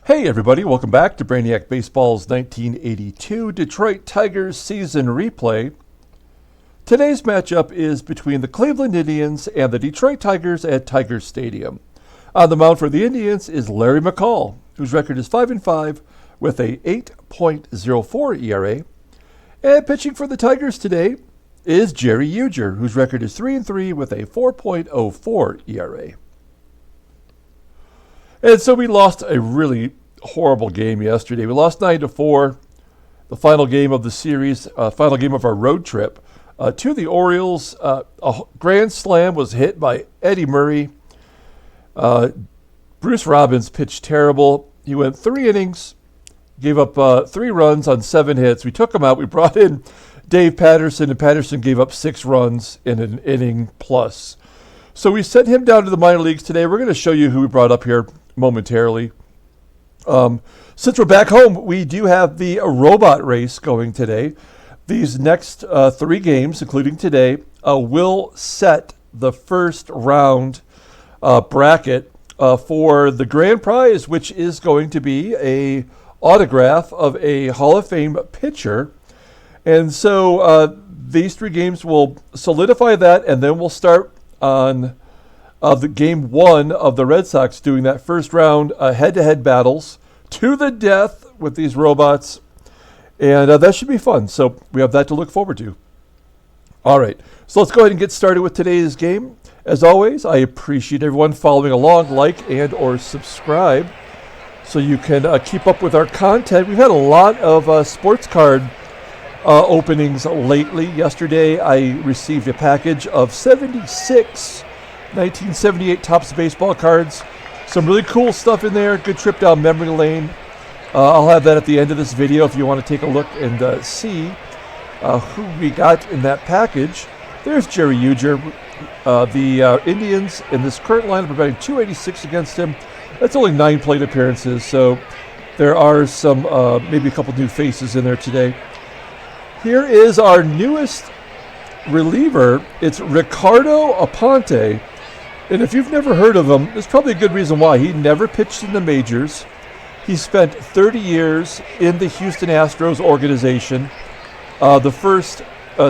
Hey everybody, welcome back to Brainiac Baseball's 1982 Detroit Tigers season replay. Today's matchup is between the Cleveland Indians and the Detroit Tigers at Tiger Stadium. On the mound for the Indians is Larry McCall, whose record is 5-5 with a 8.04 ERA. And pitching for the Tigers today is Jerry Ujdur, whose record is 3-3 with a 4.04 ERA. And so we lost a really horrible game yesterday. We lost 9-4, the final game of the series, final game of our road trip. To the Orioles, a grand slam was hit by Eddie Murray. Bruce Robbins pitched terrible. He went 3 innings, gave up 3 runs on 7 hits. We took him out. We brought in Dave Patterson, and Patterson gave up 6 runs in an inning plus. So we sent him down to the minor leagues today. We're going to show you who we brought up here momentarily. Since we're back home, we do have the robot race going today. These next 3 games, including today, will set the first round bracket for the grand prize, which is going to be a autograph of a Hall of Fame pitcher. And so these 3 games will solidify that, and then we'll start on the game 1 of the Red Sox doing that first round head-to-head battles to the death with these robots. And that should be fun. So we have that to look forward to. All right. So let's go ahead and get started with today's game. As always, I appreciate everyone following along, like and or subscribe so you can keep up with our content. We've had a lot of sports card openings lately. Yesterday, I received a package of 76 1978 Topps baseball cards. Some really cool stuff in there. Good trip down memory lane. I'll have that at the end of this video if you want to take a look and see who we got in that package. There's Jerry Ujdur. The Indians in this current lineup are batting .286 against him. That's only 9 plate appearances, so there are some maybe a couple new faces in there today. Here is our newest reliever. It's Ricardo Aponte. And if you've never heard of him, there's probably a good reason why. He never pitched in the majors. He spent 30 years in the Houston Astros organization, the first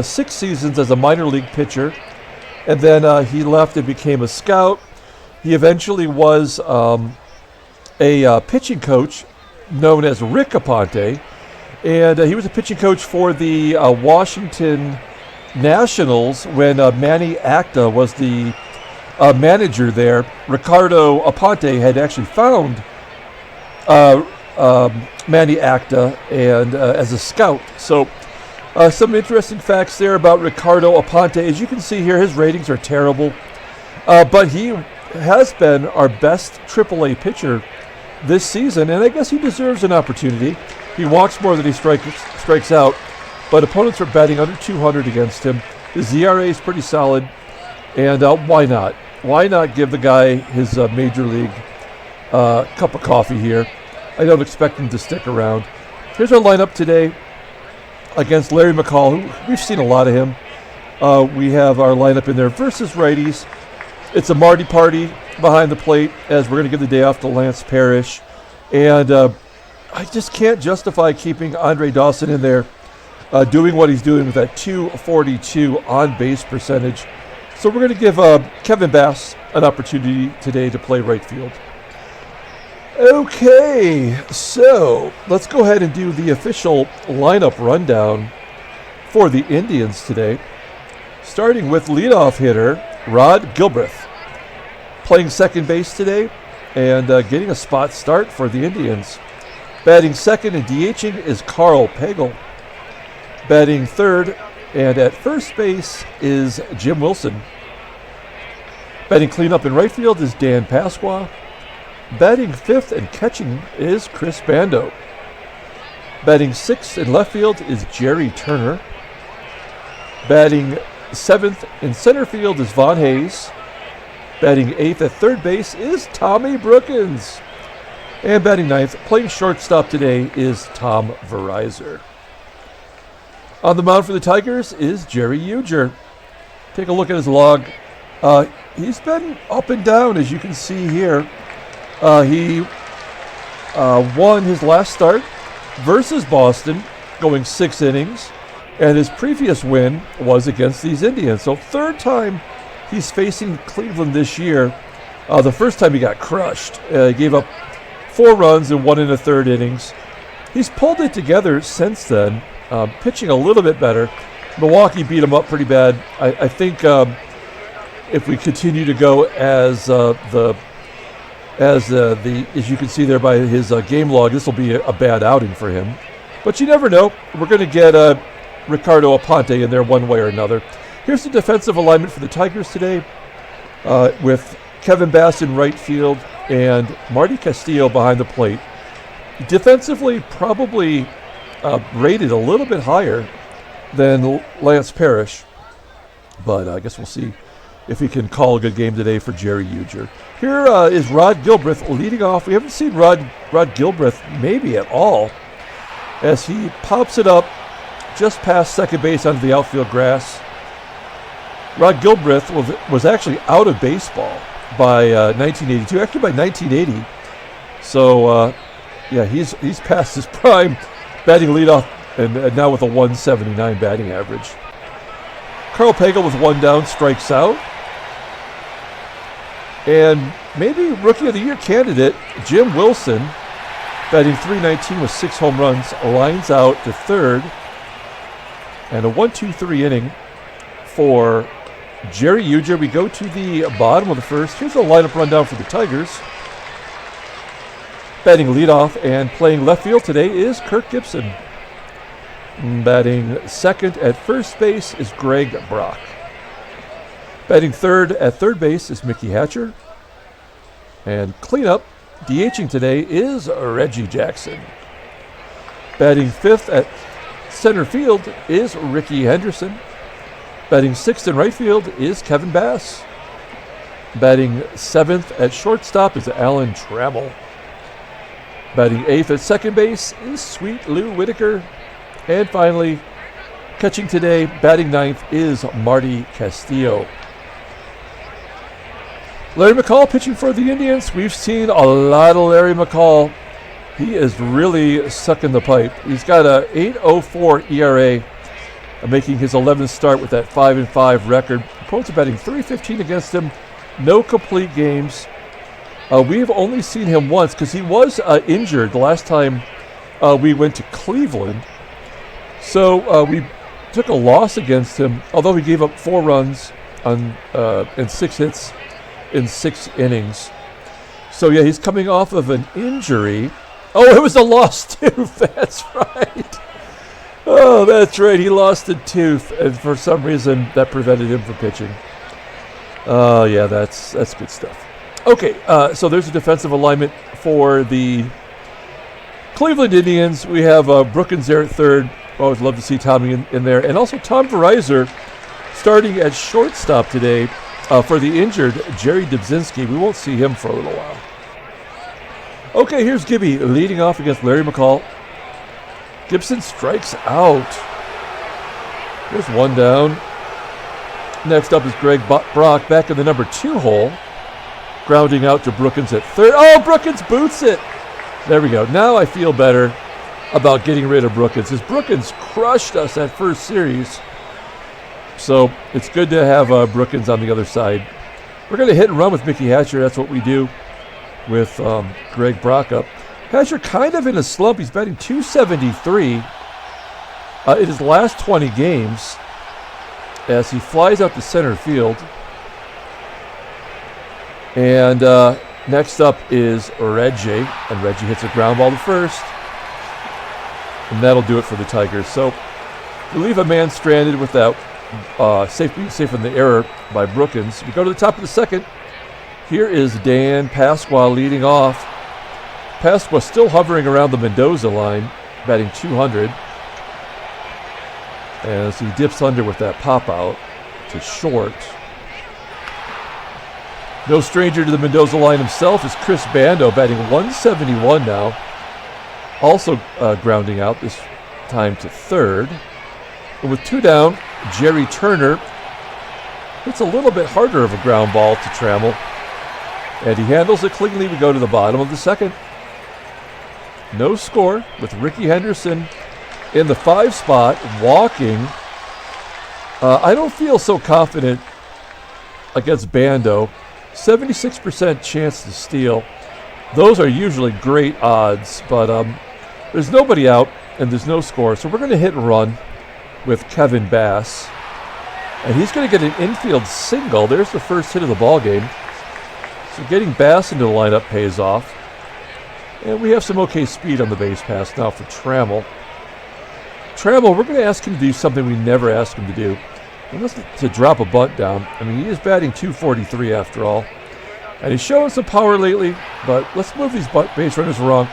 6 seasons as a minor league pitcher, and then he left and became a scout. He eventually was a pitching coach known as Rick Aponte, and he was a pitching coach for the Washington Nationals when Manny Acta was the manager there. Ricardo Aponte had actually found Manny Acta and as a scout. So some interesting facts there about Ricardo Aponte. As you can see here, his ratings are terrible, but he has been our best AAA pitcher this season, and I guess he deserves an opportunity. He walks more than he strikes out, but opponents are batting under 200 against him. His ERA is pretty solid, and why not? Why not give the guy his major league cup of coffee here? I don't expect him to stick around. Here's our lineup today against Larry McCall, who we've seen a lot of him. We have our lineup in there versus righties. It's a Marty party behind the plate as we're going to give the day off to Lance Parrish. And I just can't justify keeping Andre Dawson in there doing what he's doing with that .242 on-base percentage. So we're going to give Kevin Bass an opportunity today to play right field. Okay, so let's go ahead and do the official lineup rundown for the Indians today. Starting with leadoff hitter Rod Gilbreath, playing second base today and getting a spot start for the Indians. Batting second and DHing is Karl Pagel. Batting third and at first base is Jim Wilson. Batting cleanup in right field is Dan Pasqua. Batting fifth and catching is Chris Bando. Batting sixth in left field is Jerry Turner. Batting seventh in center field is Von Hayes. Batting eighth at third base is Tommy Brookens. And batting ninth, playing shortstop today, is Tom Veryzer. On the mound for the Tigers is Jerry Ujdur. Take a look at his log. He's been up and down, as you can see here. He won his last start versus Boston, going 6 innings. And his previous win was against these Indians. So third time he's facing Cleveland this year. The first time he got crushed. He gave up 4 runs in 1 1/3 innings. He's pulled it together since then, pitching a little bit better. Milwaukee beat him up pretty bad. I think if we continue to go as you can see there by his game log, this will be a bad outing for him. But you never know. We're going to get Ricardo Aponte in there one way or another. Here's the defensive alignment for the Tigers today, with Kevin Bass in right field and Marty Castillo behind the plate. Defensively, probably rated a little bit higher than Lance Parrish, but I guess we'll see if he can call a good game today for Jerry Ujdur. Here is Rod Gilbreath leading off. We haven't seen Rod Gilbreath maybe at all, as he pops it up just past second base onto the outfield grass. Rod Gilbreath was actually out of baseball by 1982, actually by 1980. So, he's past his prime, batting leadoff, and now with a 179 batting average. Karl Pagel with 1 down strikes out. And maybe Rookie of the Year candidate Jim Wilson, batting .319 with 6 home runs, lines out to third. And a 1-2-3 inning for Jerry Ujdur. We go to the bottom of the first. Here's a lineup rundown for the Tigers. Batting leadoff and playing left field today is Kirk Gibson. Batting second at first base is Greg Brock. Batting third at third base is Mickey Hatcher. And cleanup, DHing today, is Reggie Jackson. Batting fifth at center field is Rickey Henderson. Batting sixth in right field is Kevin Bass. Batting seventh at shortstop is Alan Trammell. Batting eighth at second base is Sweet Lou Whitaker. And finally, catching today, batting ninth is Marty Castillo. Larry McCall pitching for the Indians. We've seen a lot of Larry McCall. He is really sucking the pipe. He's got a 8.04 ERA, making his 11th start with that 5-5 record. Opponents are batting .315 against him. No complete games. We've only seen him once because he was injured the last time we went to Cleveland. So we took a loss against him, although he gave up 4 runs and 6 hits in 6 innings. So yeah, he's coming off of an injury. Oh, it was a lost tooth. That's right. Oh, that's right. He lost a tooth, and for some reason that prevented him from pitching. Oh, yeah, that's good stuff. Okay, so there's a defensive alignment for the Cleveland Indians. We have Brookens there at third. Always love to see Tommy in there. And also Tom Veryzer starting at shortstop today for the injured Jerry Dubzinski. We won't see him for a little while. Okay, here's Gibby leading off against Larry McCall. Gibson strikes out. There's 1 down. Next up is Greg Brock back in the number 2 hole. Grounding out to Brookens at third. Oh, Brookens boots it. There we go. Now I feel better about getting rid of Brookens, as Brookens crushed us that first series. So it's good to have Brookens on the other side. We're going to hit and run with Mickey Hatcher. That's what we do with Greg Brock up. Hatcher kind of in a slump. He's batting .273 in his last 20 games as he flies out to center field. And next up is Reggie, and Reggie hits a ground ball to first. And that'll do it for the Tigers. So we leave a man stranded without safe from the error by Brookens. We go to the top of the second. Here is Dan Pasqua leading off. Pasqua still hovering around the Mendoza line, batting .200. As he dips under with that pop out to short. No stranger to the Mendoza line himself is Chris Bando, batting .171 now. Also grounding out, this time to third. And with 2 down, Jerry Turner hits a little bit harder of a ground ball to Trammell. And he handles it cleanly. We go to the bottom of the second. No score with Rickey Henderson in the 5 spot, walking. I don't feel so confident against Bando. 76% chance to steal. Those are usually great odds, but there's nobody out and there's no score. So we're going to hit and run with Kevin Bass. And he's going to get an infield single. There's the first hit of the ball game. So getting Bass into the lineup pays off. And we have some okay speed on the base pass now for Trammell. Trammell, we're going to ask him to do something we never ask him to do. And that's to drop a bunt down. I mean, he is batting .243 after all. And he's showing some power lately, but let's move these base runners around,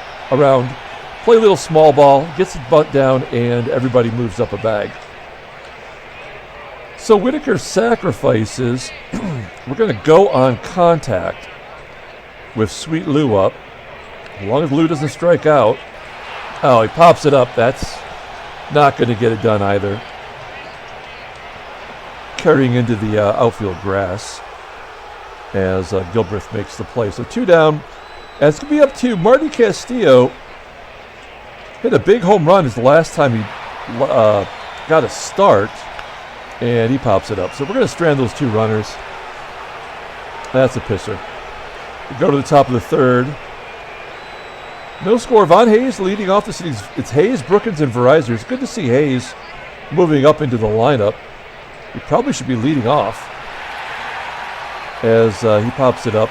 play a little small ball, gets the bunt down, and everybody moves up a bag. So Whitaker sacrifices. We're going to go on contact with Sweet Lou up. As long as Lou doesn't strike out. Oh, he pops it up. That's not going to get it done either. Carrying into the outfield grass as Gilbreath makes the play. So 2 down. And it's going to be up to Marty Castillo. Hit a big home run. Is the last time he got a start. And he pops it up. So we're going to strand those 2 runners. That's a pisser. We go to the top of the 3rd. No score. Von Hayes leading off this inning. It's Hayes, Brookens, and Veryzer. It's good to see Hayes moving up into the lineup. He probably should be leading off as he pops it up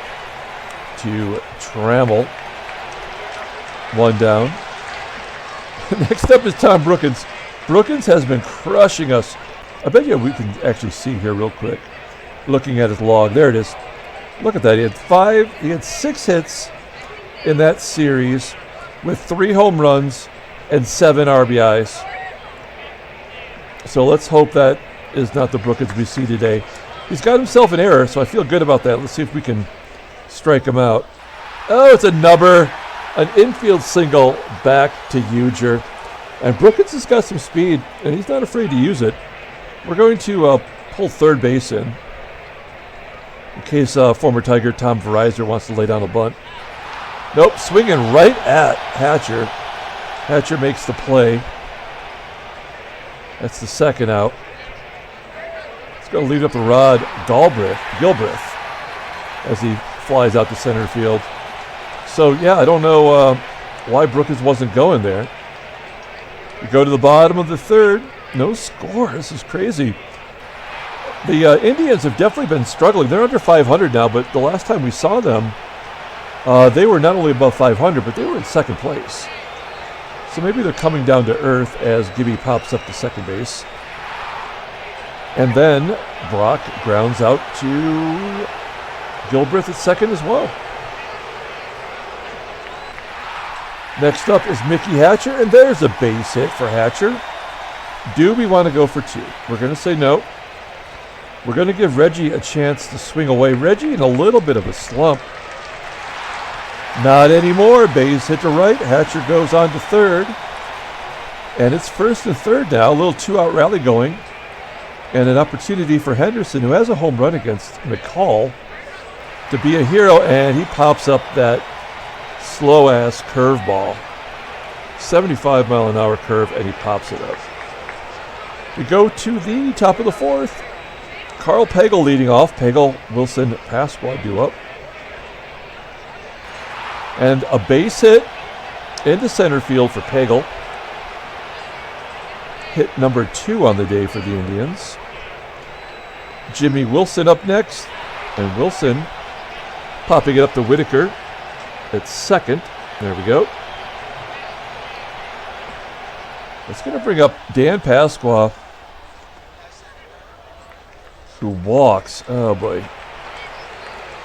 to Trammell. 1 down. Next up is Tom Brookens. Brookens has been crushing us. I bet you we can actually see here real quick. Looking at his log. There it is. Look at that. He had 6 hits in that series with 3 home runs and 7 RBIs. So let's hope that is not the Brookins we see today. He's got himself an error, so I feel good about that. Let's see if we can strike him out. Oh, it's a nubber. An infield single back to Ujdur. And Brookins has got some speed, and he's not afraid to use it. We're going to pull third base in case former Tiger Tom Veryzer wants to lay down a bunt. Nope, swinging right at Hatcher. Hatcher makes the play. That's the 2nd out. It's going to lead up the rod, Gilbreath, as he flies out to center field. So, yeah, I don't know why Brookins wasn't going there. We go to the bottom of the 3rd. No score. This is crazy. The Indians have definitely been struggling. They're under 500 now, but the last time we saw them, they were not only above 500, but they were in 2nd place. So maybe they're coming down to earth as Gibby pops up to second base. And then Brock grounds out to Gilbreath at second as well. Next up is Mickey Hatcher, and there's a base hit for Hatcher. Do we want to go for two? We're going to say no. We're going to give Reggie a chance to swing away. Reggie in a little bit of a slump. Not anymore. Base hit to right. Hatcher goes on to third. And it's first and third now. A little two-out rally going. And an opportunity for Henderson, who has a home run against McCall, to be a hero. And he pops up that slow-ass curveball. 75-mile-an-hour curve, and he pops it up. We go to the top of the fourth. Karl Pagel leading off. Pagel, Wilson, Pasqua due up. And a base hit into center field for Pagel. Hit number 2 on the day for the Indians. Jimmy Wilson up next. And Wilson popping it up to Whitaker at second. There we go. It's going to bring up Dan Pasqua, who walks. Oh, boy.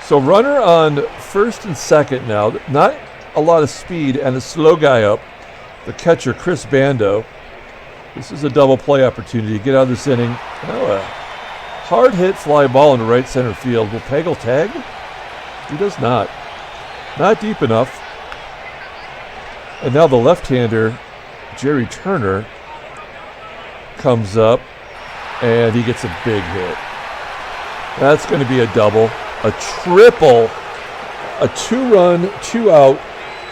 So runner on first and second now. Not a lot of speed and a slow guy up. The catcher, Chris Bando. This is a double play opportunity. Get out of this inning. Oh, a hard hit fly ball into right center field. Will Pagel tag? He does not. Not deep enough. And now the left-hander, Jerry Turner, comes up, and he gets a big hit. That's going to be a double, a triple, a 2-run, 2-out,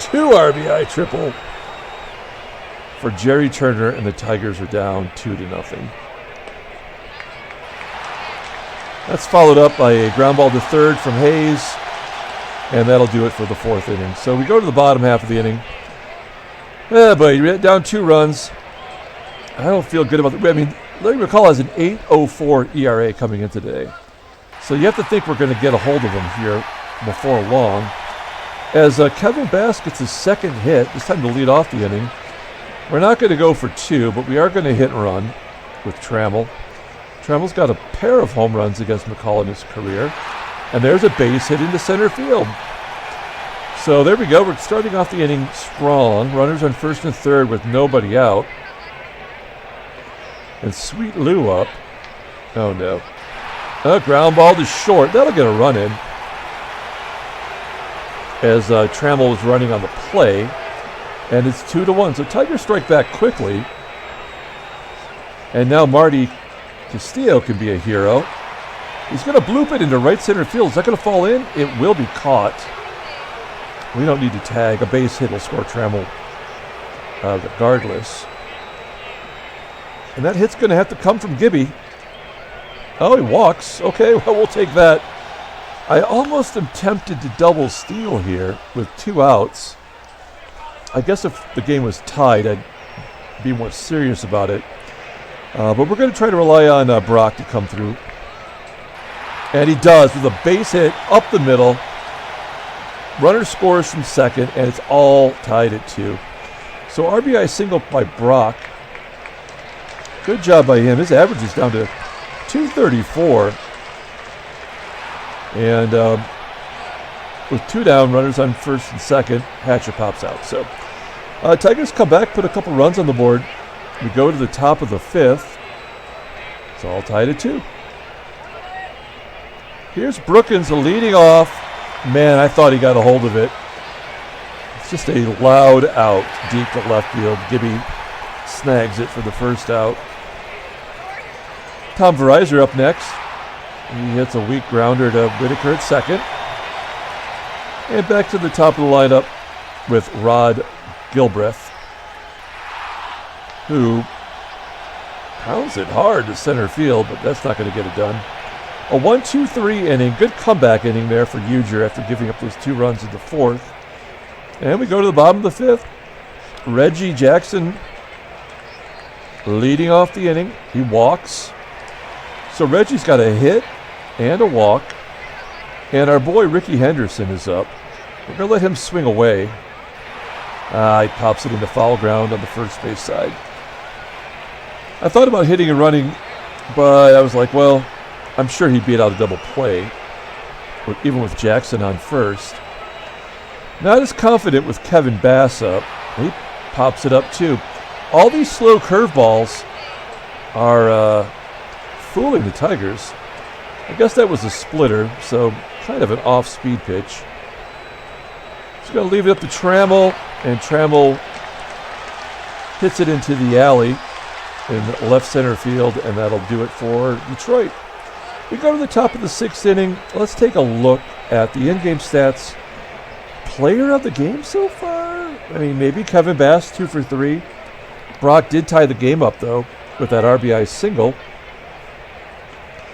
2 RBI triple for Jerry Turner, and the Tigers are down 2-0. That's followed up by a ground ball to third from Hayes, and that'll do it for the 4th inning. So we go to the bottom half of the inning. But you're down 2 runs. I don't feel good about it. I mean, Larry McCall has an 8.04 ERA coming in today. So you have to think we're going to get a hold of him here before long. As Kevin Bass gets his 2nd hit, this time to lead off the inning. We're not going to go for 2, but we are going to hit and run with Trammell. Trammell's got a pair of home runs against McCall in his career. And there's a base hit into center field. So there we go. We're starting off the inning strong. Runners on first and third with nobody out. And Sweet Lou up. Oh, no. A ground ball to short. That'll get a run in. As Trammell was running on the play. And it's 2-1. So Tigers strike back quickly. And now Marty Castillo can be a hero. He's going to bloop it into right center field. Is that going to fall in? It will be caught. We don't need to tag. A base hit will score Trammell regardless. And that hit's going to have to come from Gibby. Oh, he walks. Okay, well, we'll take that. I almost am tempted to double steal here with 2 outs. I guess if the game was tied, I'd be more serious about it. But we're going to try to rely on Brock to come through. And he does with a base hit up the middle. Runner scores from second, and it's all tied at 2. So RBI single by Brock. Good job by him. His average is down to 234. And with 2 down, runners on first and second, Hatcher pops out. So Tigers come back, put a couple runs on the board. We go to the top of the 5th. It's all tied at 2. Here's Brookens leading off. Man, I thought he got a hold of it. It's just a loud out deep to left field. Gibby snags it for the first out. Tom Veryzer up next. He hits a weak grounder to Whitaker at second. And back to the top of the lineup with Rod Gilbreath, who pounds it hard to center field, but that's not going to get it done. A 1-2-3 inning. Good comeback inning there for Ujdur after giving up those 2 runs in the 4th. And we go to the bottom of the 5th. Reggie Jackson leading off the inning. He walks. So Reggie's got a hit and a walk. And our boy Rickey Henderson is up. We're going to let him swing away. He pops it into foul ground on the first base side. I thought about hitting and running, but I was like, well, I'm sure he'd beat out a double play, even with Jackson on first. Not as confident with Kevin Bass up. He pops it up too. All these slow curveballs are fooling the Tigers. I guess that was a splitter, so kind of an off-speed pitch. Just going to leave it up to Trammell, and Trammell hits it into the alley in left center field, and that'll do it for Detroit. We go to the top of the 6th inning. Let's take a look at the in-game stats. Player of the game so far? I mean, maybe Kevin Bass, 2 for 3. Brock did tie the game up, though, with that RBI single.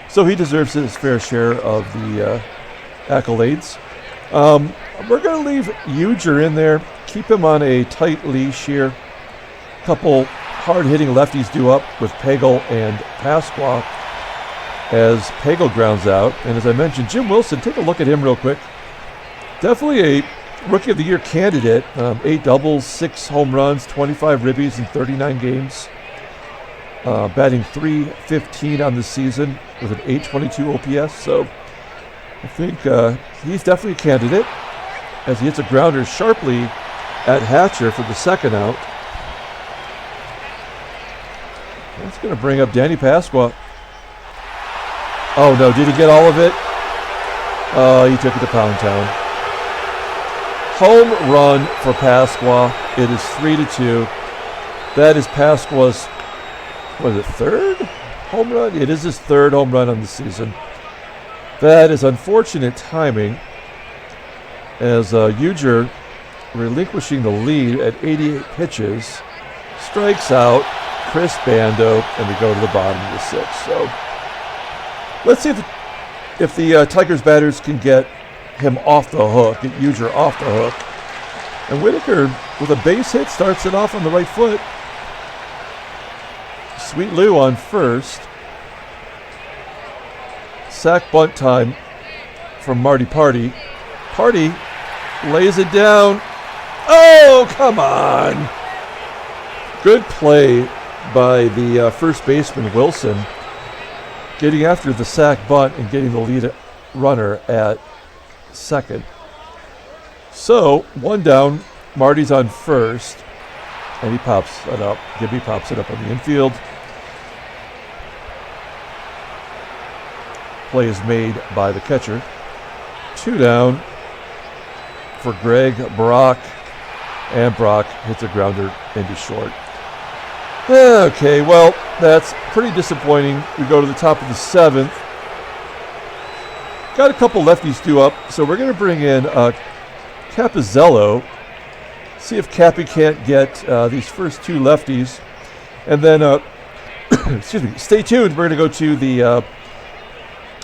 So he deserves his fair share of the accolades. We're going to leave Ujdur in there, keep him on a tight leash here. A couple hard-hitting lefties due up with Pagel and Pasqua as Pagel grounds out. And as I mentioned, Jim Wilson, take a look at him real quick. Definitely a Rookie of the Year candidate. 8 doubles, 6 home runs, 25 ribbies in 39 games. Batting .315 on the season with an .822 OPS. So I think he's definitely a candidate as he hits a grounder sharply at Hatcher for the second out. That's going to bring up Danny Pasqua. Oh no, did he get all of it? Oh, he took it to Pound Town. Home run for Pasqua. It is 3-2. That is Pasqua's, what is it, 3rd home run? It is his 3rd home run on the season. That is unfortunate timing as Ujdur relinquishing the lead at 88 pitches. strikes out Chris Bando, and we go to the bottom of the 6th. So let's see if the Tigers batters can get him off the hook, get Ujdur off the hook. And Whitaker, with a base hit, starts it off on the right foot. Sweet Lou on first. Sack bunt time from Marty Party. Party lays it down. Oh, come on. Good play by the first baseman, Wilson, getting after the sack bunt and getting the lead runner at second. So, 1 down. Marty's on first. And he pops it up. Gibby pops it up on the infield. Play is made by the catcher. 2 down for Greg Brock. And Brock hits a grounder into short. Okay, well, that's pretty disappointing. We go to the top of the 7th. Got a couple lefties due up, so we're going to bring in Capizello. See if Cappy can't get these first 2 lefties. And then, excuse me, stay tuned. We're going to go to the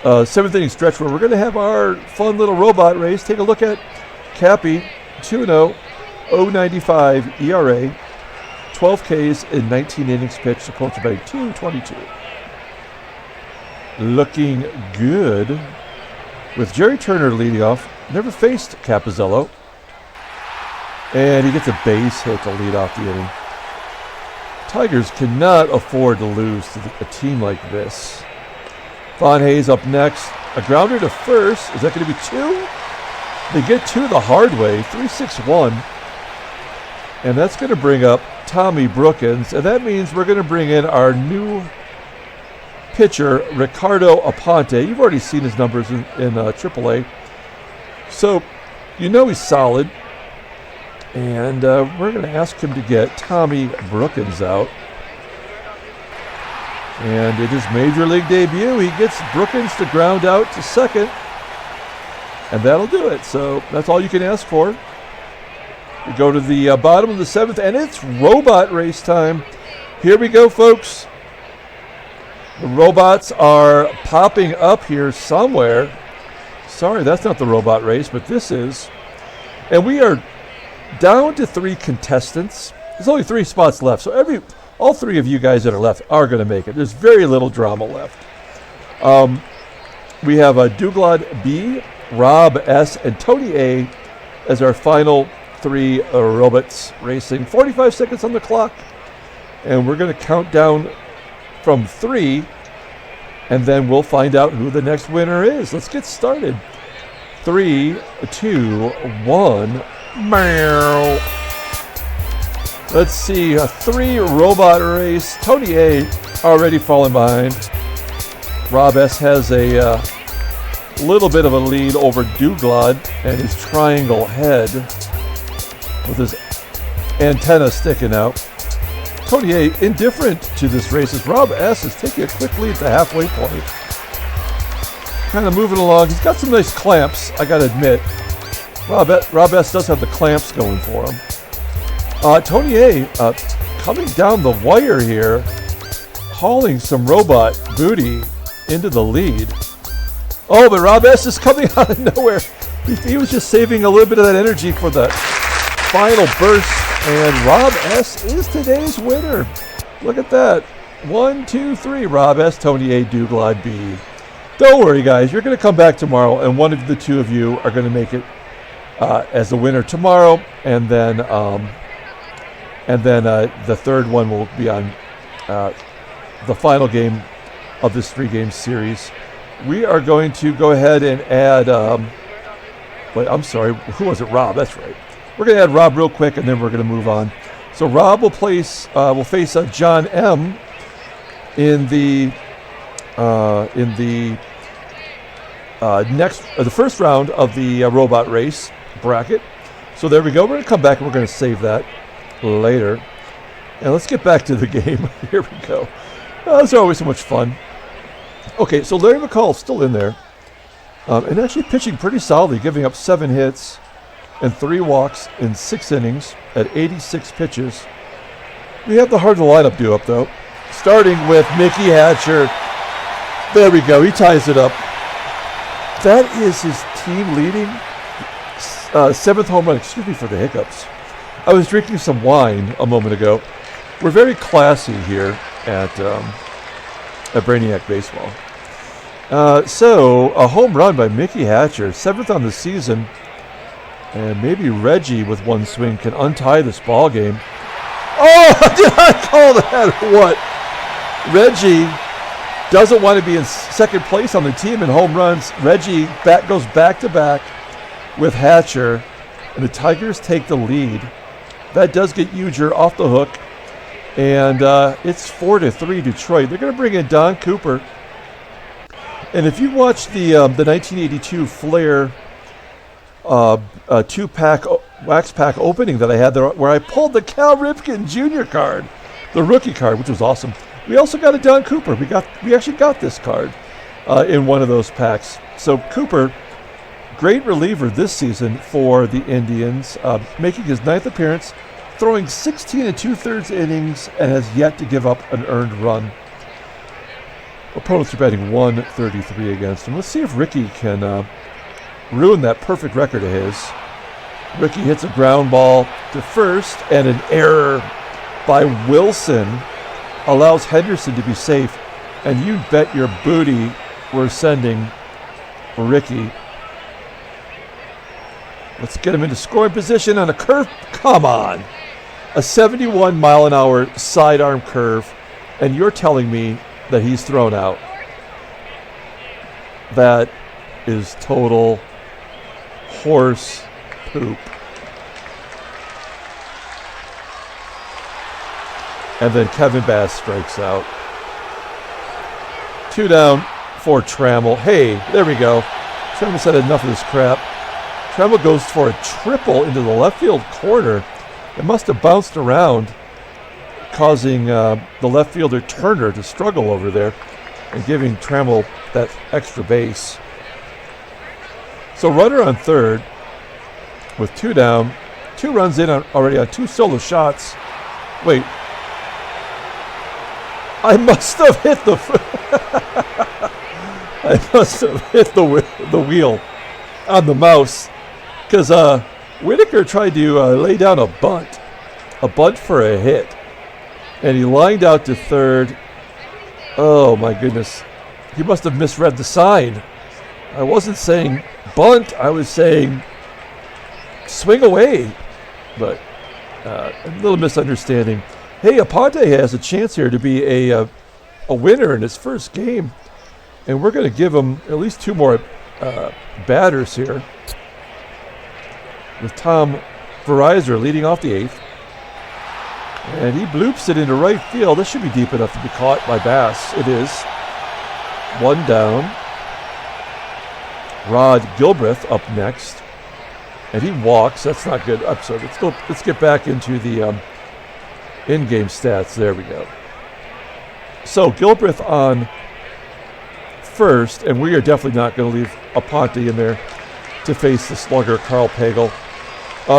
7th inning stretch where we're going to have our fun little robot race. Take a look at Cappy, 2-0, 0.95 ERA, 12 Ks in 19 innings pitched, approaching batting .222. Looking good with Jerry Turner leading off. Never faced Capizello. And he gets a base hit to lead off the inning. Tigers cannot afford to lose to a team like this. Von Hayes up next. A grounder to first. Is that going to be 2? They get 2 the hard way. 3-6-1. And that's going to bring up Tommy Brookens. And that means we're going to bring in our new pitcher, Ricardo Aponte. You've already seen his numbers in AAA. So you know he's solid. And we're going to ask him to get Tommy Brookens out. And in his major league debut, he gets Brookens to ground out to second. And that'll do it. So that's all you can ask for. We go to the bottom of the 7th, and it's robot race time. Here we go, folks. The robots are popping up here somewhere. Sorry, that's not the robot race, but this is. And we are down to 3 contestants. There's only 3 spots left, so all 3 of you guys that are left are going to make it. There's very little drama left. We have Douglad B, Rob S, and Tony A as our final 3 robots racing. 45 seconds on the clock, and we're going to count down from 3, and then we'll find out who the next winner is. Let's get started. 3, 2, 1. Meow. Let's see, a 3 robot race. Tony A already falling behind. Rob S has a little bit of a lead over Douglad and his triangle head with his antenna sticking out. Tony A indifferent to this race as Rob S is taking a quick lead at the halfway point. Kind of moving along. He's got some nice clamps, I gotta admit. Rob S does have the clamps going for him. Tony A coming down the wire here, hauling some robot booty into the lead. Oh, but Rob S is coming out of nowhere. He was just saving a little bit of that energy for the final burst, and Rob S is today's winner. Look at that. 1, 2, 3. Rob S, Tony A, Douglad B. Don't worry, guys. You're going to come back tomorrow, and one of the 2 of you are going to make it as the winner tomorrow, and then the third one will be on the final game of this 3-game series. We are going to go ahead and add. Wait, I'm sorry. Who was it? Rob. That's right. We're going to add Rob real quick, and then we're going to move on. So Rob will face John M in the the first round of the robot race bracket. So there we go. We're going to come back and we're going to save that later. And let's get back to the game. Here we go. Those are always so much fun. Okay, so Larry McCall still in there. And actually pitching pretty solidly, giving up 7 hits and 3 walks in 6 innings at 86 pitches. We have the heart of the lineup due up, though. Starting with Mickey Hatcher. There we go. He ties it up. That is his team leading 7th home run. Excuse me for the hiccups. I was drinking some wine a moment ago. We're very classy here at Brainiac Baseball. So a home run by Mickey Hatcher, 7th on the season. And maybe Reggie with one swing can untie this ball game. Oh, did I call that? What? Reggie doesn't want to be in second place on the team in home runs. Reggie goes back-to-back with Hatcher, and the Tigers take the lead. That does get Ujdur off the hook, and it's 4-3 Detroit. They're going to bring in Don Cooper. And if you watch the 1982 Flair two-pack wax pack opening that I had there, where I pulled the Cal Ripken Jr. card, the rookie card, which was awesome. We also got a Don Cooper. We actually got this card in one of those packs. So Cooper, great reliever this season for the Indians, making his 9th appearance, throwing 16 2/3 innings, and has yet to give up an earned run. Opponents are batting 133 against him. Let's see if Rickey can ruin that perfect record of his. Rickey hits a ground ball to first, and an error by Wilson allows Henderson to be safe. And you bet your booty we're sending Rickey. Let's get him into scoring position on a curve. Come on. A 71-mile-an-hour sidearm curve, and you're telling me that he's thrown out. That is total horse poop. And then Kevin Bass strikes out. 2 down for Trammell. Hey, there we go. Trammell said enough of this crap. Trammell goes for a triple into the left field corner. It must have bounced around, causing the left fielder Turner to struggle over there and giving Trammell that extra base. So runner on third with 2 down, 2 runs in already on 2 solo shots. Wait, I must have hit the the wheel on the mouse, because Whitaker tried to lay down a bunt for a hit, and he lined out to third. Oh my goodness, he must have misread the sign. I wasn't saying bunt, I was saying swing away, but a little misunderstanding. Hey, Aponte has a chance here to be a winner in his first game, and we're going to give him at least 2 more batters here, with Tom Veryzer leading off the 8th. And he bloops it into right field. This should be deep enough to be caught by Bass. It is. 1 down. Rod Gilbreath up next, and he walks. That's not good. I'm sorry. Let's get back into the in-game stats. There we go. So Gilbreath on first, and we are definitely not going to leave Aponte in there to face the slugger Karl Pagel.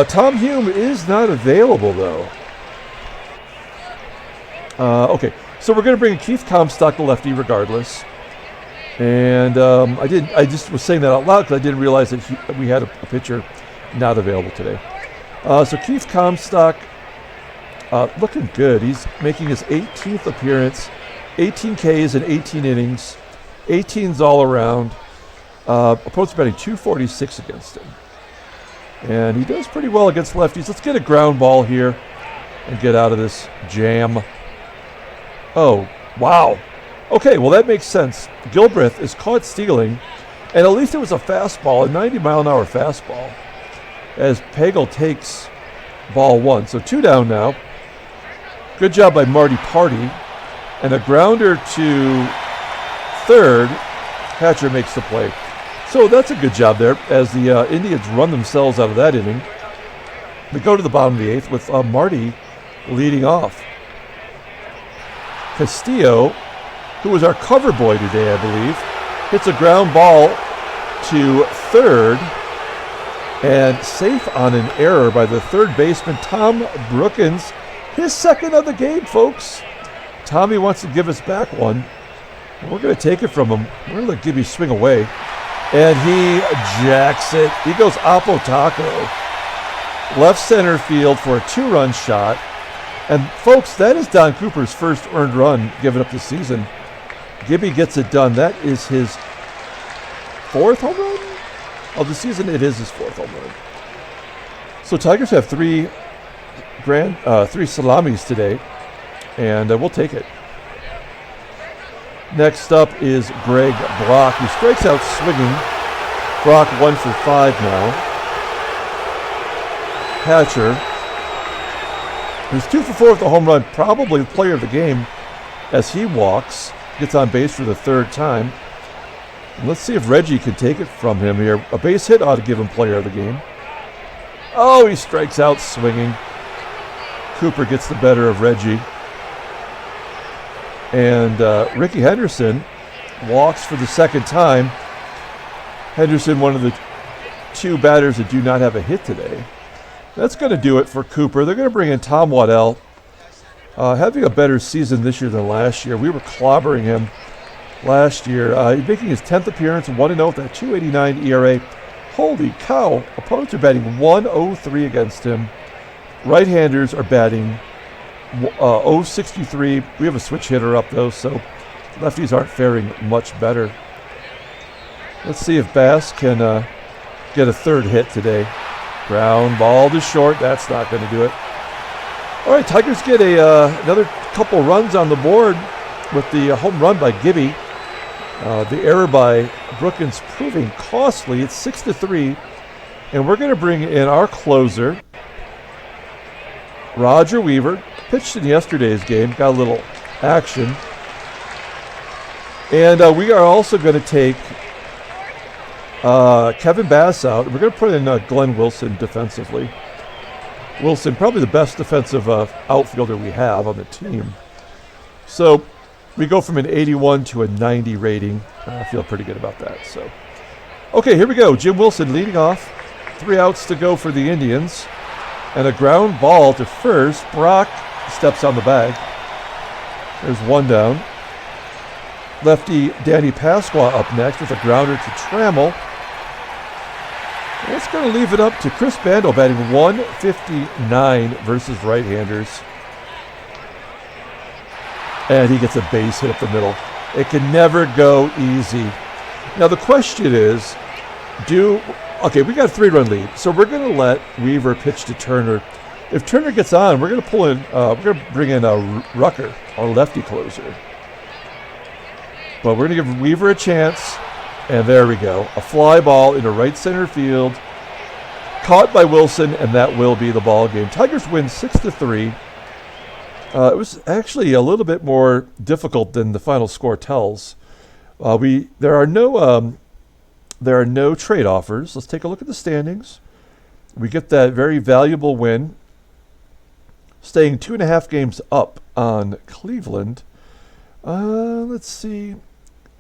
Tom Hume is not available though. Okay, so we're going to bring in Keith Comstock, the lefty, regardless. And I just was saying that out loud because I didn't realize that we had a pitcher not available today. So Keith Comstock, looking good. He's making his 18th appearance, 18 Ks in 18 innings, 18s all around. Opponents batting 246 against him. And he does pretty well against lefties. Let's get a ground ball here and get out of this jam. Oh, wow. Okay, well, that makes sense. Gilbreath is caught stealing, and at least it was a fastball, a 90-mile-an-hour fastball, as Pagel takes ball 1. So 2 down now. Good job by Marty Party. And a grounder to third. Hatcher makes the play. So that's a good job there, as the Indians run themselves out of that inning. We go to the bottom of the 8th with Marty leading off. Castillo, who was our cover boy today, I believe, hits a ground ball to third, and safe on an error by the third baseman, Tom Brookens. His second of the game, folks. Tommy wants to give us back one. We're going to take it from him. We're going to let Gibby swing away. And he jacks it. He goes Apo Taco. Left center field for a 2-run shot. And folks, that is Don Cooper's first earned run given up this season. Gibby gets it done. That is his 4th home run of the season. It is his 4th home run. So Tigers have 3 salamis today, and we'll take it. Next up is Greg Brock, who strikes out swinging. Brock 1 for 5 now. Hatcher, who's 2 for 4 with a home run, probably the player of the game as he walks, gets on base for the 3rd time. And let's see if Reggie can take it from him here. A base hit ought to give him player of the game. Oh, he strikes out swinging. Cooper gets the better of Reggie. And Rickey Henderson walks for the 2nd time. Henderson, one of the 2 batters that do not have a hit today. That's going to do it for Cooper. They're going to bring in Tom Waddell, having a better season this year than last year. We were clobbering him last year. He's making his 10th appearance, 1-0 with that 2.89 ERA. Holy cow. Opponents are batting 103 against him. Right-handers are batting 063. We have a switch hitter up, though, so lefties aren't faring much better. Let's see if Bass can get a 3rd hit today. Ground ball to short. That's not going to do it. All right, Tigers get another couple runs on the board with the home run by Gibby. The error by Brookens proving costly. It's 6-3. And we're going to bring in our closer, Roger Weaver. Pitched in yesterday's game. Got a little action. And we are also going to take Kevin Bass out. We're going to put in Glenn Wilson defensively. Wilson, probably the best defensive outfielder we have on the team. So we go from an 81 to a 90 rating. I feel pretty good about that. So, okay, here we go. Jim Wilson leading off. 3 outs to go for the Indians. And a ground ball to first. Brock steps on the bag. There's 1 down. Lefty Danny Pasqua up next with a grounder to Trammell. That's going to leave it up to Chris Bando batting 159 versus right-handers. And he gets a base hit up the middle. It can never go easy. Now the question is, okay, we got a 3-run lead, so we're going to let Weaver pitch to Turner. If Turner gets on, we're going to pull in, we're going to bring in Rucker, our lefty closer. But we're going to give Weaver a chance, and there we go. A fly ball into right center field, caught by Wilson, and that will be the ball game. Tigers win 6-3. It was actually a little bit more difficult than the final score tells. There are no trade offers. Let's take a look at the standings. We get that very valuable win, staying 2.5 games up on Cleveland. Let's see.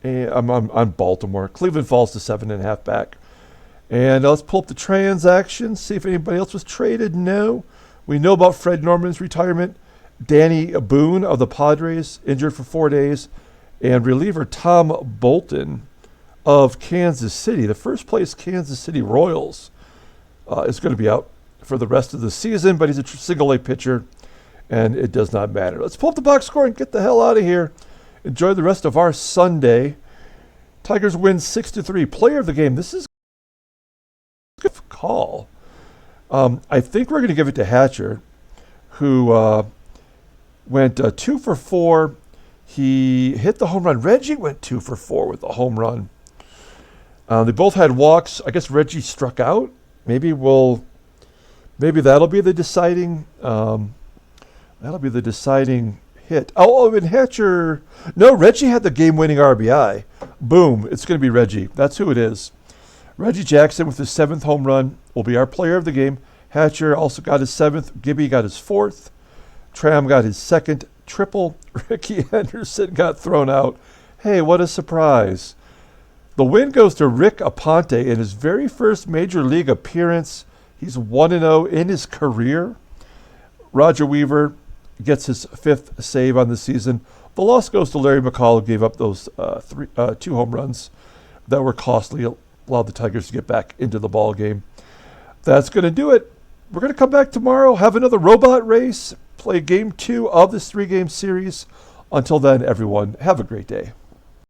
I'm on Baltimore. Cleveland falls to 7.5 back. And let's pull up the transactions, see if anybody else was traded. No. We know about Fred Norman's retirement. Danny Boone of the Padres, injured for 4 days. And reliever Tom Bolton of Kansas City, the first place Kansas City Royals, is going to be out for the rest of the season, but he's a single-A pitcher, and it does not matter. Let's pull up the box score and get the hell out of here. Enjoy the rest of our Sunday. Tigers win 6-3. Player of the game. This is a good call. I think we're going to give it to Hatcher, who went 2 for 4. He hit the home run. Reggie went 2 for 4 with the home run. They both had walks. I guess Reggie struck out. Maybe that'll be the deciding. Hit. Oh, and Hatcher. No, Reggie had the game-winning RBI. Boom. It's going to be Reggie. That's who it is. Reggie Jackson with his 7th home run will be our player of the game. Hatcher also got his 7th. Gibby got his 4th. Tram got his 2nd triple. Rickey Henderson got thrown out. Hey, what a surprise. The win goes to Rick Aponte in his very first major league appearance. He's 1-0 in his career. Roger Weaver gets his 5th save on the season. The loss goes to Larry McCall, who gave up those 2 home runs that were costly, allowed the Tigers to get back into the ball game. That's going to do it. We're going to come back tomorrow, have another robot race, play game 2 of this 3-game series. Until then, everyone, have a great day.